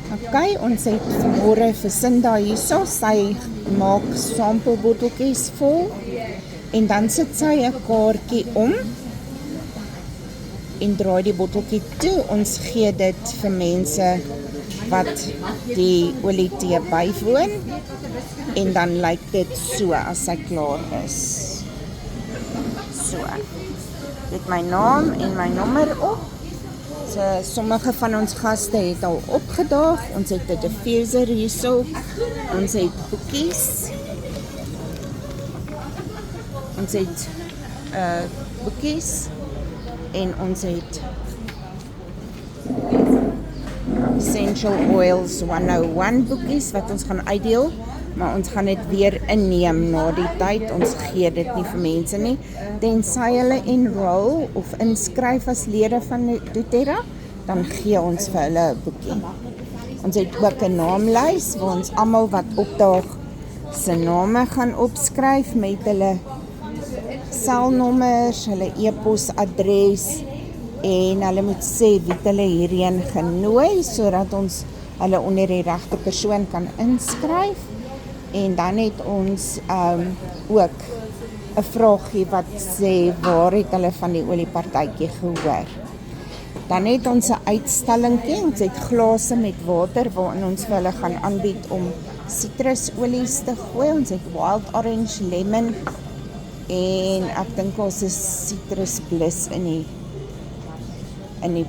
Okay, ons het vanmôre vir Sinda hierso, sy maak sampelbotteltjies vol en dan sit sy 'n kaartjie om en draai die botteltjie toe. Ons gee dit vir mense wat die olie tee bywoon en dan lyk dit so as sy klaar is. So, dit my naam en my nommer op. So, sommige van ons gaste het al opgedaag. Ons het 'n diffuser hierso. Ons het boekies. Ons het boekies en ons het Essential Oils 101 boekies wat ons gaan uitdeel, maar ons gaan dit weer inneem na die tyd. Ons gee dit nie vir mense nie, tensy hulle enroll of inskryf as lede van doTERRA, dan gee ons vir hulle 'n boekie. Ons het ook 'n naamlys waar ons almal wat opdaag se name gaan opskryf met hulle selnommers, hulle e-posadres en hulle moet sê wie hulle hierheen genooi sodat ons hulle onder die regte persoon kan inskryf. En dan het ons ook 'n vraagie wat sê waar het hulle van die oliepartytjie gehoor. Dan het ons 'n uitstellingkie, ons het glase met water waarin ons vir hulle gaan aanbied om sitrusolies te gooi. Ons het wild orange, lemon en ek dink ons is citrus bliss in die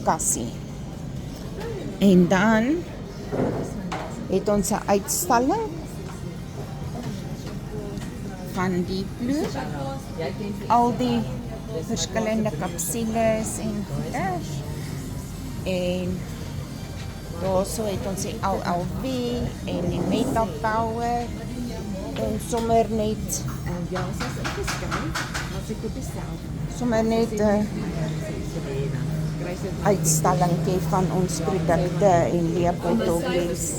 kassie. En dan het ons 'n uitstalling van die bloed, al die verskillende kapsules en goeders. En daarso het ons die LLV en die Meta Power en sommer net sommer net 'n uitstellingkie van ons produkte en leebotteltjies.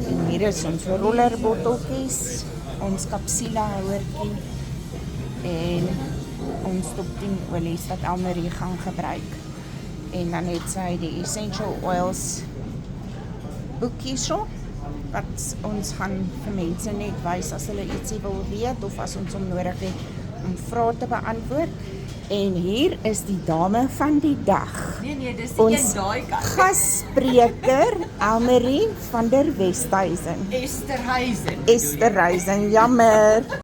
En hier is ons rollerbotteltjies, ons kapsulehouertjie en ons top 10 olies wat Elmarie gaan gebruik. En dan het sy die Essential Oils boekie so, wat ons gaan vir mense net wys as hulle ietsie wil weet of as ons hom nodig het om vrae te beantwoord. En hier is die dame van die dag. Nee, dis ons daai kant. Gasspreker Elmarie van der Westhuizen. Esther Huizen, jammer.